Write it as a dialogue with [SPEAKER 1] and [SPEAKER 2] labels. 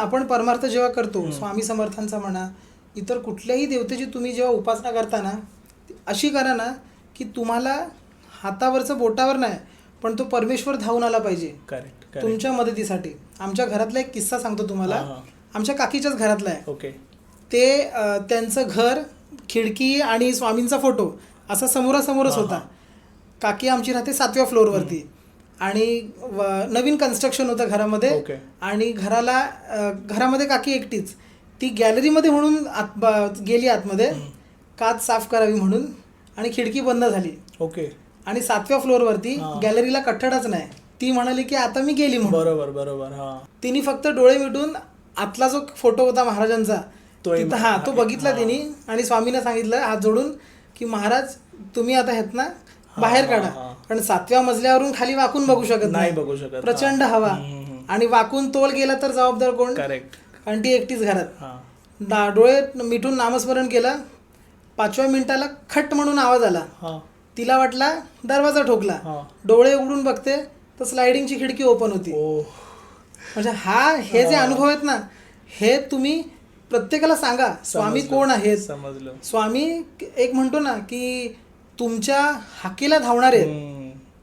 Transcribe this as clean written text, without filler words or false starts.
[SPEAKER 1] आपण परमार्थ जेव्हा करतो, स्वामी समर्थांचा म्हणा, इतर कुठल्याही देवतेची तुम्ही जेव्हा उपासना करता ना, अशी करा ना की तुम्हाला हातावरचं बोटावर नाही, पण तो परमेश्वर धावून आला पाहिजे
[SPEAKER 2] करेक्ट
[SPEAKER 1] तुमच्या मदतीसाठी. आमच्या घरातला एक किस्सा सांगतो तुम्हाला. आमच्या काकीच्याच घरातला आहे.
[SPEAKER 2] ओके.
[SPEAKER 1] ते त्यांचं घर, खिडकी आणि स्वामींचा फोटो असा समोरासमोरच होता. काकी आमची राहते 7व्या फ्लोअरवरती आणि नवीन कन्स्ट्रक्शन होतं घरामध्ये. आणि घरामध्ये काकी एकटीच. ती गॅलरीमध्ये म्हणून गेली आतमध्ये, काच साफ करावी म्हणून, आणि खिडकी बंद झाली.
[SPEAKER 2] ओके.
[SPEAKER 1] आणि 7व्या फ्लोअरवरती गॅलरीला कठडच नाही. ती म्हणाली की आता मी गेली म्हणून.
[SPEAKER 2] बरोबर बरोबर.
[SPEAKER 1] तिने फक्त डोळे मिटून आतला जो फोटो होता महाराजांचा तो बघितला तिने आणि स्वामींना सांगितलं हात जोडून की महाराज तुम्ही आता आहेत ना, बाहेर काढा. कारण 7व्या मजल्यावरून खाली वाकून बघू शकत नाही, प्रचंड हवा, आणि वाकून तोल गेला तर जबाबदार कोण?
[SPEAKER 2] करेक्ट.
[SPEAKER 1] कारण ती एकटीच घरात. डोळे मिटून नामस्मरण केलं. 5व्या मिनिटाला खट म्हणून आवाज आला. तिला वाटला दरवाजा ठोकला. डोळे उघडून बघते तर स्लायडिंगची खिडकी ओपन होती. म्हणजे हे जे अनुभव आहेत ना, हे तुम्ही प्रत्येकाला सांगा स्वामी कोण आहेत.
[SPEAKER 2] समजलं.
[SPEAKER 1] स्वामी एक म्हणतो ना की तुमच्या हाकेला धावणारे